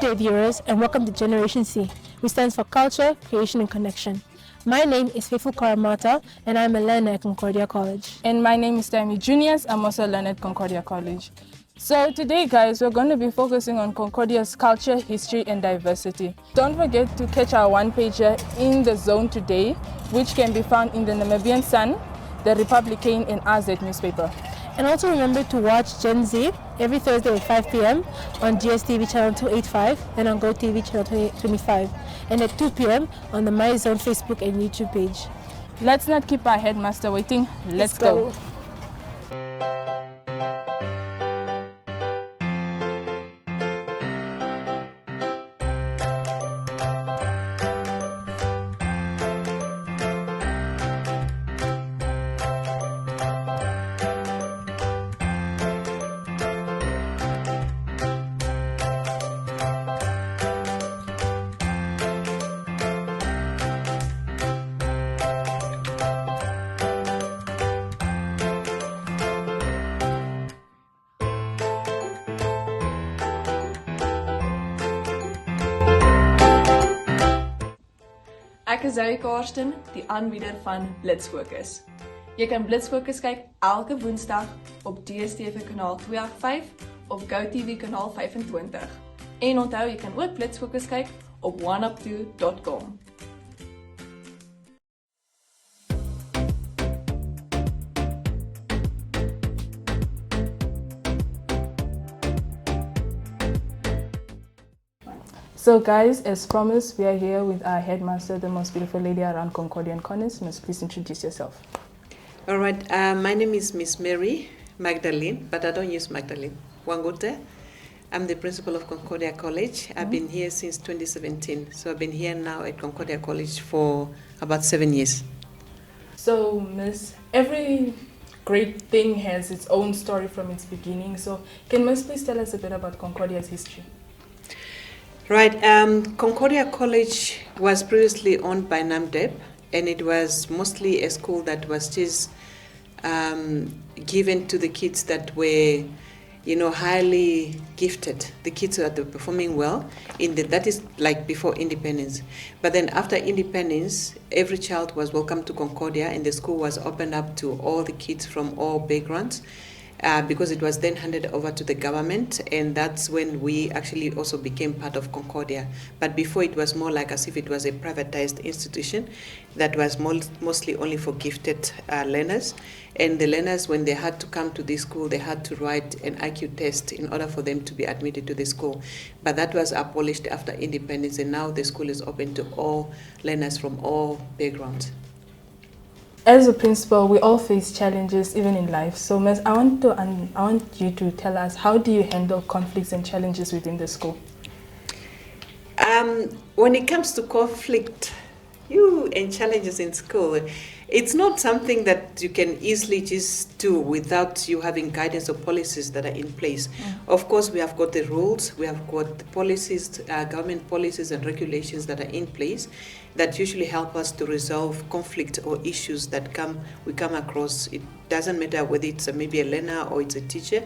day, viewers, and welcome to Generation C, which stands for Culture, Creation, and Connection. My name is Faithful Karamata, and I'm a learner at Concordia College. And my name is Tammy Juniors. I'm also a learner at Concordia College. So today, guys, we're going to be focusing on Concordia's culture, history, and diversity. Don't forget to catch our one-pager in the Zone today, which can be found in the Namibian Sun, the Republican, and RZ newspaper. And also remember to watch Gen Z every Thursday at 5 p.m. on GSTV channel 285 and on GoTV channel 25, and at 2 p.m. on the My Zone Facebook and YouTube page. Let's not keep our headmaster waiting. Let's go. Ek is Zoe Karsten, die aanbieder van Blitsfokus. Jy kan Blitsfokus kyk elke Woensdag op DStv kanaal 285 of GoTV kanaal 25. En onthou, jy kan ook Blitsfokus kyk op oneup2.com. So guys, as promised, we are here with our headmaster, the most beautiful lady around Concordia College. Miss, please introduce yourself. All right, my name is Miss Mary Magdalene, but I don't use Magdalene. Wangote. I'm the principal of Concordia College. I've been here since 2017, so I've been here now at Concordia College for about 7 years. So, Miss, every great thing has its own story from its beginning. So, can Miss please tell us a bit about Concordia's history? Right, Concordia College was previously owned by NAMDEP, and it was mostly a school that was just given to the kids that were, highly gifted, the kids that were performing well. That is like before independence. But then after independence, every child was welcome to Concordia, and the school was opened up to all the kids from all backgrounds. Because it was then handed over to the government, and that's when we actually also became part of Concordia. But before, it was more like as if it was a privatized institution that was mostly only for gifted learners. And the learners, when they had to come to this school, they had to write an IQ test in order for them to be admitted to the school. But that was abolished after independence, and now the school is open to all learners from all backgrounds. As a principal, we all face challenges even in life. So, Miss, I want you to tell us, how do you handle conflicts and challenges within the school? When it comes to conflict and challenges in school, it's not something that you can easily just do without you having guidance or policies that are in place. Of course, we have got the rules, we have got the policies, government policies and regulations that are in place that usually help us to resolve conflict or issues that we come across. It doesn't matter whether it's maybe a learner or it's a teacher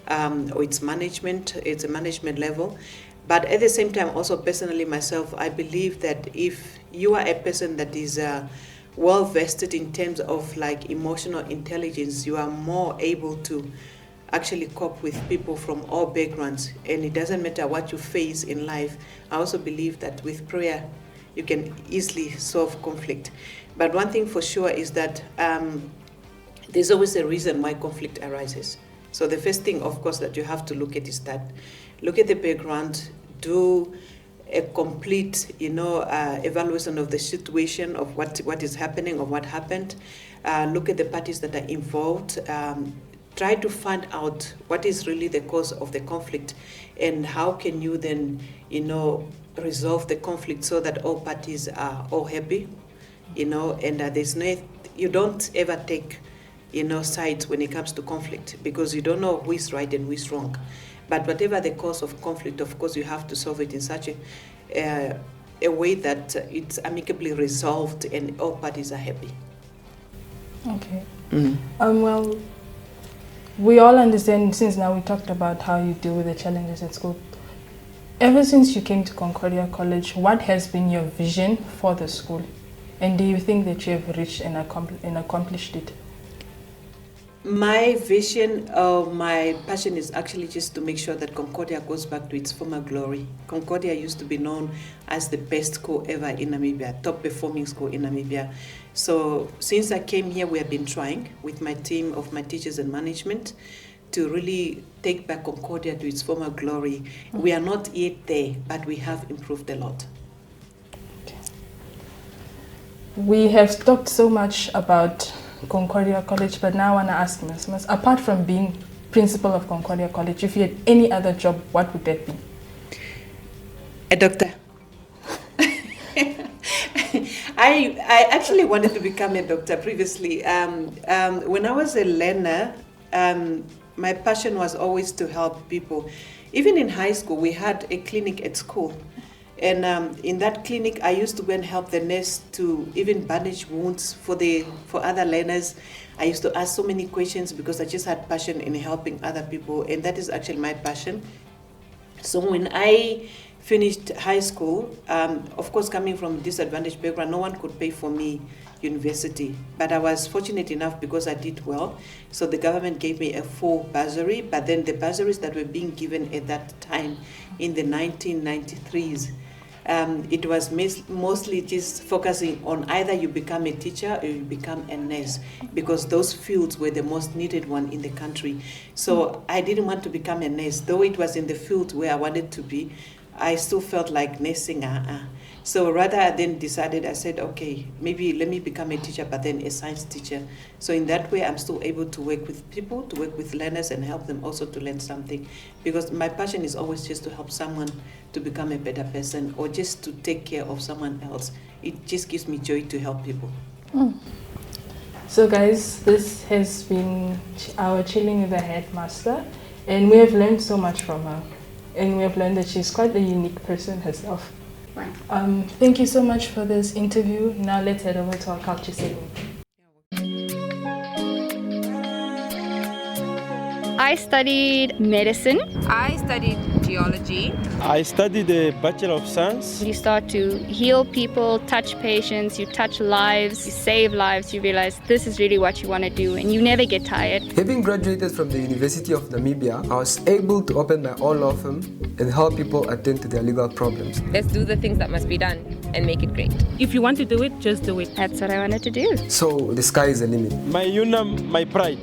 or it's management, it's a management level. But at the same time, also personally myself, I believe that if you are a person that is well vested in terms of like emotional intelligence, you are more able to actually cope with people from all backgrounds, and it doesn't matter what you face in life. I also believe that with prayer you can easily solve conflict. But one thing for sure is that there's always a reason why conflict arises. So the first thing, of course, that you have to look at is that look at the background, do a complete, evaluation of the situation of what is happening or what happened. Look at the parties that are involved. Try to find out what is really the cause of the conflict, and how can you then, resolve the conflict so that all parties are all happy, and there's no, you don't ever take, sides when it comes to conflict, because you don't know who is right and who is wrong. But whatever the cause of conflict, of course, you have to solve it in such a way that it's amicably resolved and all parties are happy. Okay. Well, we all understand, since now we talked about how you deal with the challenges at school. Ever since you came to Concordia College, what has been your vision for the school? And do you think that you have reached and accomplished it? My vision, my passion is actually just to make sure that Concordia goes back to its former glory. Concordia used to be known as the best school ever in Namibia, top performing school in Namibia. So since I came here, we have been trying with my team of my teachers and management to really take back Concordia to its former glory. We are not yet there, but we have improved a lot. Okay. We have talked so much about Concordia College, but now I want to ask Ms. apart from being principal of Concordia College, if you had any other job, what would that be? A doctor. I actually wanted to become a doctor previously. When I was a learner, my passion was always to help people. Even in high school, we had a clinic at school. And in that clinic, I used to go and help the nurse to even bandage wounds for other learners. I used to ask so many questions because I just had passion in helping other people, and that is actually my passion. So when I finished high school, of course, coming from a disadvantaged background, no one could pay for me university. But I was fortunate enough because I did well. So the government gave me a full bursary, but then the bursaries that were being given at that time in the 1993s, it was mostly just focusing on either you become a teacher or you become a nurse, because those fields were the most needed one in the country. So I didn't want to become a nurse, though it was in the field where I wanted to be. I still felt like nursing. So rather I then decided, I said, okay, maybe let me become a teacher, but then a science teacher. So in that way, I'm still able to work with people, to work with learners and help them also to learn something. Because my passion is always just to help someone to become a better person or just to take care of someone else. It just gives me joy to help people. So guys, this has been our Chilling with the Headmaster, and we have learned so much from her. And we have learned that she's quite a unique person herself. Right. Thank you so much for this interview. Now let's head over to our culture segment. I studied medicine. I studied geology. I studied the Bachelor of Science. You start to heal people, touch patients, you touch lives, you save lives, you realize this is really what you want to do and you never get tired. Having graduated from the University of Namibia, I was able to open my own law firm and help people attend to their legal problems. Let's do the things that must be done and make it great. If you want to do it, just do it. That's what I wanted to do. So the sky is the limit. My UNAM, my pride.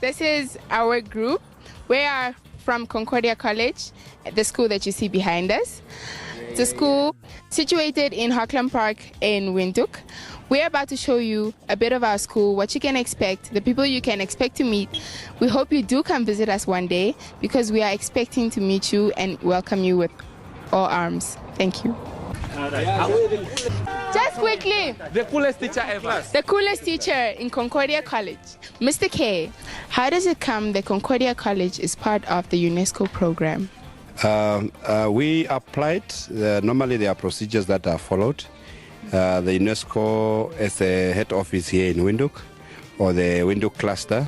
This is our group. We are from Concordia College, the school that you see behind us. It's a school situated in Hockland Park in Windhoek. We're about to show you a bit of our school, what you can expect, the people you can expect to meet. We hope you do come visit us one day because we are expecting to meet you and welcome you with all arms. Thank you. Just quickly. The coolest teacher ever. The coolest teacher in Concordia College. Mr. K, how does it come that Concordia College is part of the UNESCO program? We applied. Normally there are procedures that are followed. The UNESCO as a head office here in Windhoek, or the Windhoek cluster,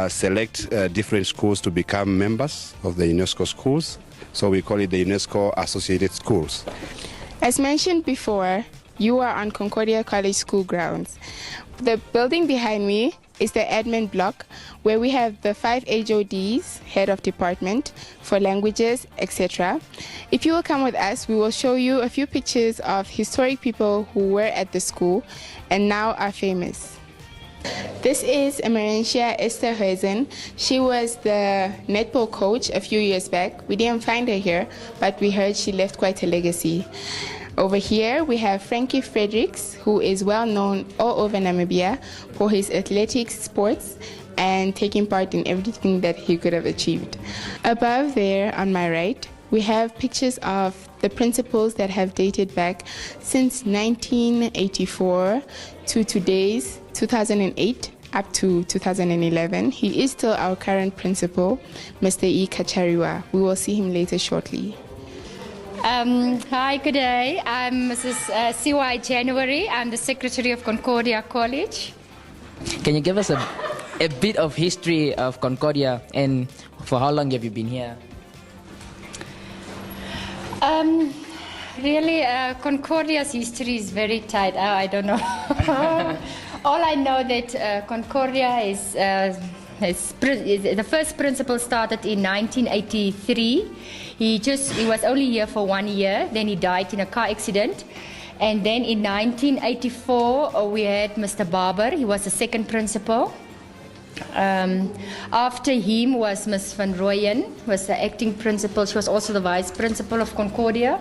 select different schools to become members of the UNESCO schools. So we call it the UNESCO associated schools. As mentioned before, you are on Concordia College school grounds. The building behind me is the admin block, where we have the 5 HODs, head of department, for languages, etc. If you will come with us, we will show you a few pictures of historic people who were at the school and now are famous. This is Emerencia Esther Huizen. She was the netball coach a few years back. We didn't find her here, but we heard she left quite a legacy. Over here, we have Frankie Fredericks, who is well known all over Namibia for his athletics sports and taking part in everything that he could have achieved. Above there, on my right, we have pictures of the principals that have dated back since 1984 to today's 2008 up to 2011. He is still our current principal, Mr. E. Kachariwa. We will see him later shortly. Hi, good day. I'm Mrs. CY January. I'm the Secretary of Concordia College. Can you give us a bit of history of Concordia and for how long have you been here? Really, Concordia's history is very tight. I don't know. All I know that Concordia is the first principal started in 1983. He was only here for 1 year, then he died in a car accident. And then in 1984, we had Mr. Barber. He was the second principal. After him was Ms. Van Rooyen, was the acting principal. She was also the vice principal of Concordia.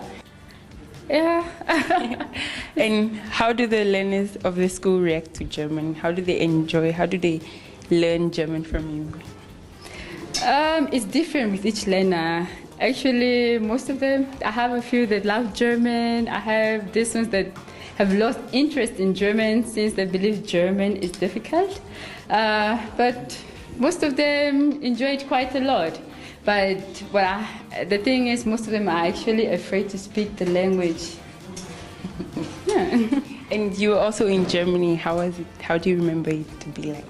Yeah. And how do the learners of the school react to German? How do they enjoy? How do they learn German from you? It's different with each learner. Actually, most of them, I have a few that love German. I have these ones that have lost interest in German since they believe German is difficult. But most of them enjoy it quite a lot. But the thing is, most of them are actually afraid to speak the language. Yeah. And you were also in Germany. How was it? How do you remember it to be like?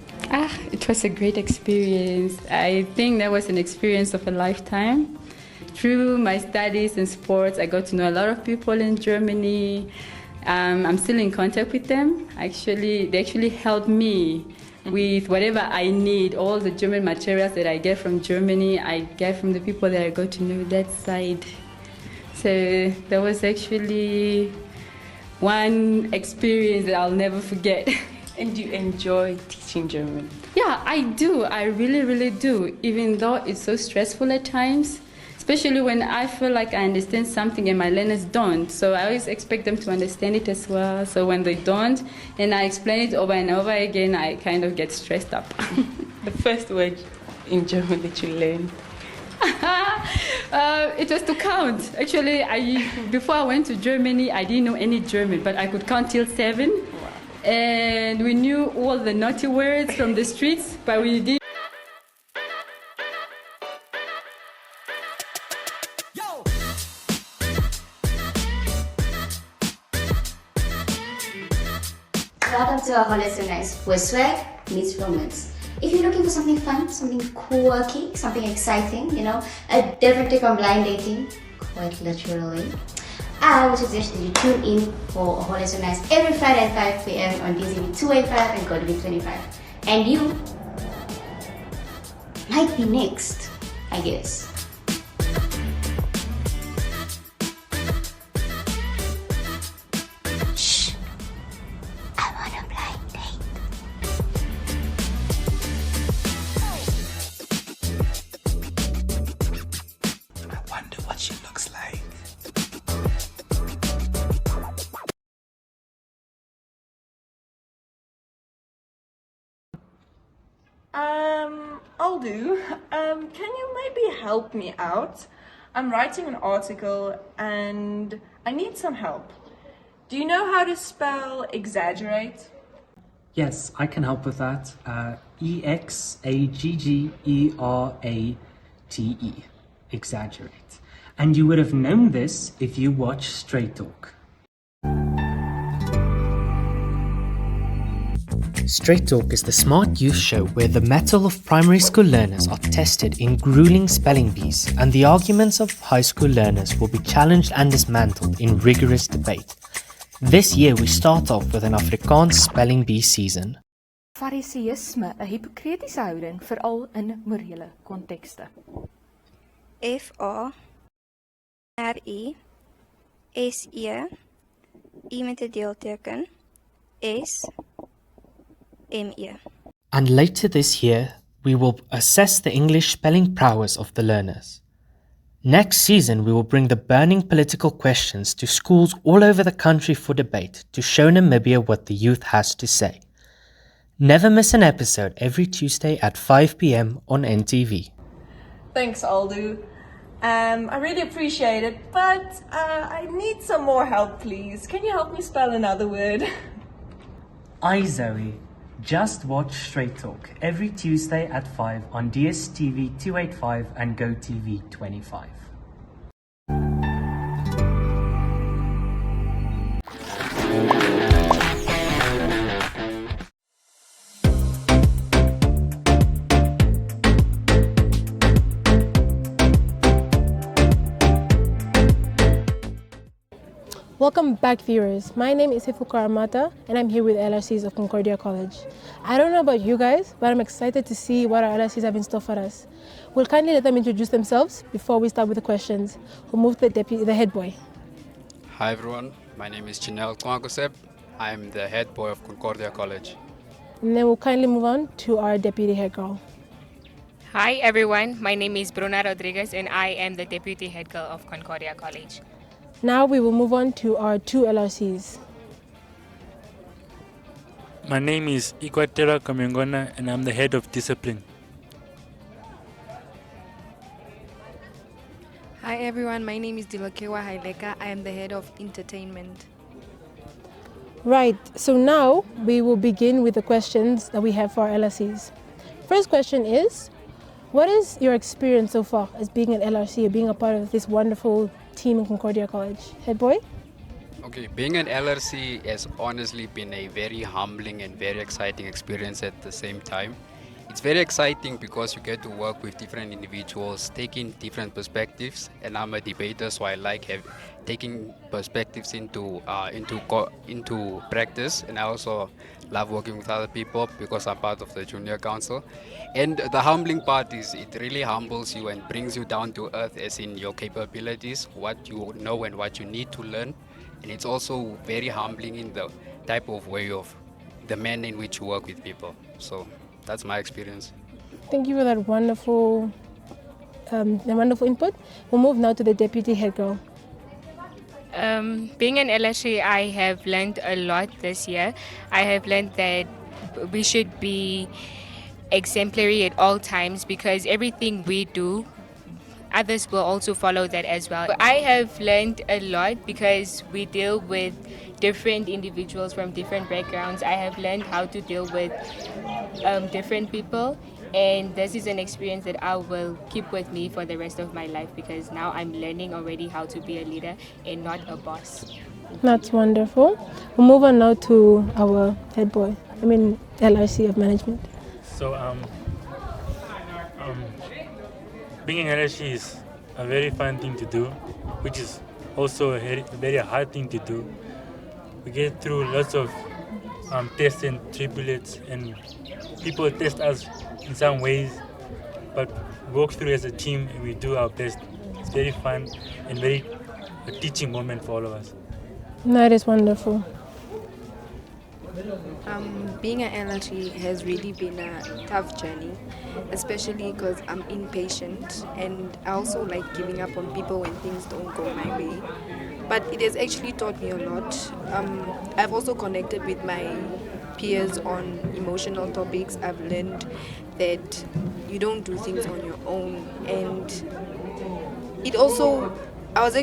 It was a great experience. I think that was an experience of a lifetime. Through my studies and sports, I got to know a lot of people in Germany. I'm still in contact with them. They actually helped me with whatever I need. All the German materials that I get from Germany, I get from the people that I got to know that side. So that was actually one experience that I'll never forget. And do you enjoy teaching German? Yeah, I do. I really, really do. Even though it's so stressful at times, especially when I feel like I understand something and my learners don't. So I always expect them to understand it as well. So when they don't, and I explain it over and over again, I kind of get stressed up. The first word in German that you learned? It was to count. Actually, before I went to Germany, I didn't know any German, but I could count till 7. Wow. And we knew all the naughty words from the streets, but we didn't. Welcome to our Holiday So Nice, where swag meets romance. If you're looking for something fun, something quirky, something exciting, a different take on blind dating, quite literally, I would suggest that you tune in for Holiday So Nice every Friday at 5 p.m. on DZB 285 and GoTV 25. And you might be next, I guess. I'll do. Can you maybe help me out? I'm writing an article and I need some help. Do you know how to spell exaggerate? Yes, I can help with that. E-X-A-G-G-E-R-A-T-E. Exaggerate. And you would have known this if you watch Straight Talk. Straight Talk is the smart youth show where the mettle of primary school learners are tested in grueling spelling bees, and the arguments of high school learners will be challenged and dismantled in rigorous debate. This year we start off with an Afrikaans spelling bee season. Fariseïsme, 'n hipokritiese houding, veral in morele kontekste. F-A-R-I-S-E, I met 'n deelteken, S-M-E. And later this year, we will assess the English spelling prowess of the learners. Next season, we will bring the burning political questions to schools all over the country for debate to show Namibia what the youth has to say. Never miss an episode every Tuesday at 5 p.m. on NTV. Thanks, Aldu. I really appreciate it, but I need some more help, please. Can you help me spell another word? Hi Zoe, just watch Straight Talk every Tuesday at 5 on DSTV 285 and GoTV 25. Welcome back, viewers. My name is Hifuka Amata, and I'm here with LRCs of Concordia College. I don't know about you guys, but I'm excited to see what our LRCs have in store for us. We'll kindly let them introduce themselves before we start with the questions. We'll move to the head boy. Hi everyone, my name is Chinel Kwangosep. I'm the head boy of Concordia College. And then we'll kindly move on to our deputy head girl. Hi everyone, my name is Bruna Rodriguez and I am the deputy head girl of Concordia College. Now we will move on to our two LRCs. My name is Ikwatera Kamengona and I'm the head of discipline. Hi everyone, my name is Dilokewa Haileka. I am the head of entertainment. Right, so now we will begin with the questions that we have for our LRCs. First question is, what is your experience so far as being an LRC or being a part of this wonderful team in Concordia College? Head boy? Okay, being an LRC has honestly been a very humbling and very exciting experience at the same time. It's very exciting because you get to work with different individuals, taking different perspectives, and I'm a debater, so I like taking perspectives into practice, and I also love working with other people because I'm part of the junior council. And the humbling part is it really humbles you and brings you down to earth, as in your capabilities, what you know and what you need to learn. And it's also very humbling in the type of way of the manner in which you work with people. So that's my experience. Thank you for that wonderful input. We'll move now to the deputy head girl. Being an LRC, I have learned a lot this year. I have learned that we should be exemplary at all times because everything we do, others will also follow that as well. I have learned a lot because we deal with different individuals from different backgrounds. I have learned how to deal with different people, and this is an experience that I will keep with me for the rest of my life because now I'm learning already how to be a leader and not a boss. That's wonderful. We'll move on now to our head boy, LRC of management. So being an LRC is a very fun thing to do, which is also a very hard thing to do. We get through lots of tests and tribulates, and people test us in some ways, but we walk through as a team and we do our best. It's very fun and a teaching moment for all of us. That is wonderful. Being an LRC has really been a tough journey, especially because I'm impatient and I also like giving up on people when things don't go my way. But it has actually taught me a lot. I've also connected with my peers on emotional topics. I've learned that you don't do things on your own, and it also I was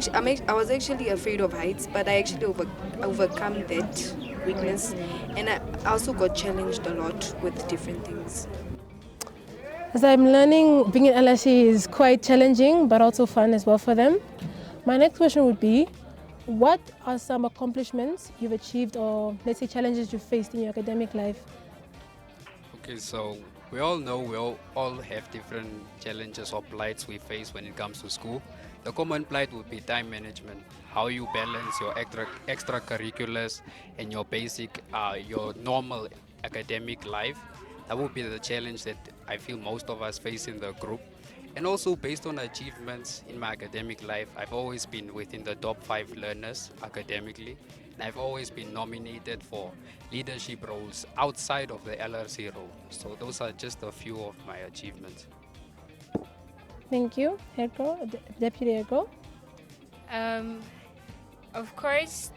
actually afraid of heights, but I actually overcome that weakness, and I also got challenged a lot with different things. As I'm learning, being an LRC is quite challenging, but also fun as well for them. My next question would be, what are some accomplishments you've achieved or let's say challenges you've faced in your academic life Okay, so we all know all have different challenges or plights we face when it comes to school. The common plight would be time management, how you balance your extracurriculars and your basic, your normal academic life. That would be the challenge that I feel most of us face in the group. And also based on achievements in my academic life, I've always been within the top 5 learners academically. And I've always been nominated for leadership roles outside of the LRC role. So those are just a few of my achievements. Thank you, Ergo, Deputy Ergo. Of course,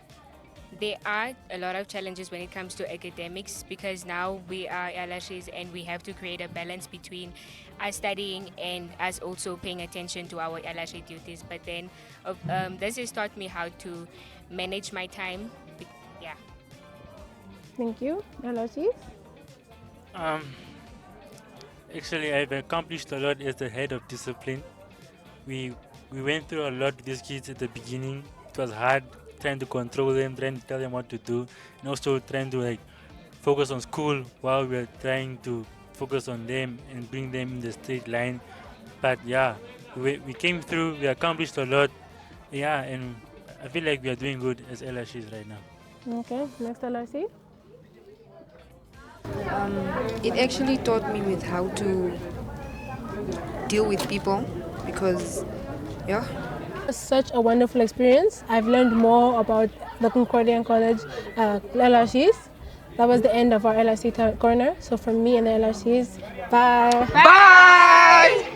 there are a lot of challenges when it comes to academics because now we are LRCs and we have to create a balance between us studying and us also paying attention to our LRC duties. But then this has taught me how to manage my time. Yeah. Thank you, LRCs. Actually, I've accomplished a lot as the head of discipline. We went through a lot with these kids at the beginning. It was hard trying to control them, trying to tell them what to do, and also trying to focus on school while we were trying to focus on them and bring them in the straight line. But yeah, we came through, we accomplished a lot. Yeah, and I feel like we are doing good as LRCs right now. Okay, next LRC. It actually taught me with how to deal with people because, yeah. It was such a wonderful experience. I've learned more about the Concordia College LRCs. That was the end of our LRC corner. So from me and the LRCs, bye. Bye!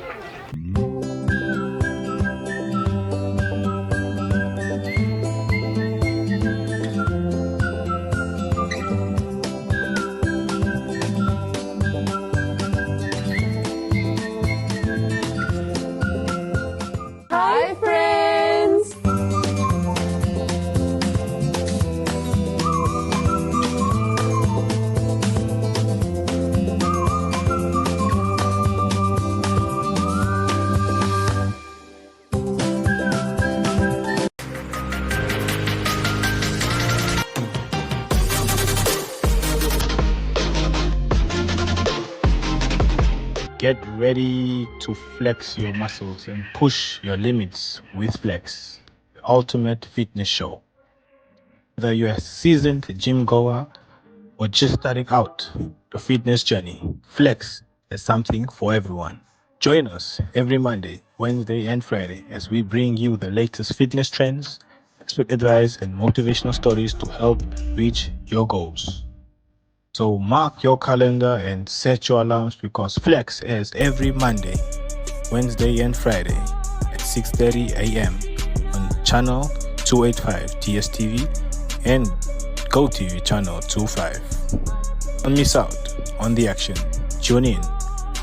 Hi, friends! Get ready to flex your muscles and push your limits with Flex, the ultimate fitness show. Whether you're a seasoned gym goer or just starting out the fitness journey, Flex is something for everyone. Join us every Monday, Wednesday, and Friday as we bring you the latest fitness trends, expert advice, and motivational stories to help reach your goals. So mark your calendar and set your alarms because Flex airs every Monday, Wednesday, and Friday at 6:30 a.m. on channel 285 TSTV and GoTV channel 25. Don't miss out on the action. Tune in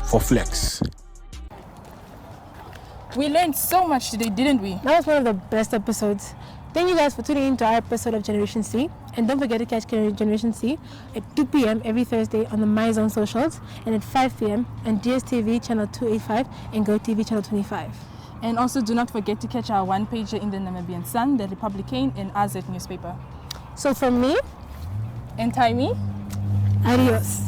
for Flex. We learned so much today, didn't we? That was one of the best episodes. Thank you guys for tuning in to our episode of Generation C. And don't forget to catch Generation C at 2 p.m. every Thursday on the MyZone socials and at 5 p.m. on DSTV channel 285 and GoTV channel 25. And also do not forget to catch our one-pager in the Namibian Sun, the Republican, and AZ newspaper. So from me and Taimi, adios.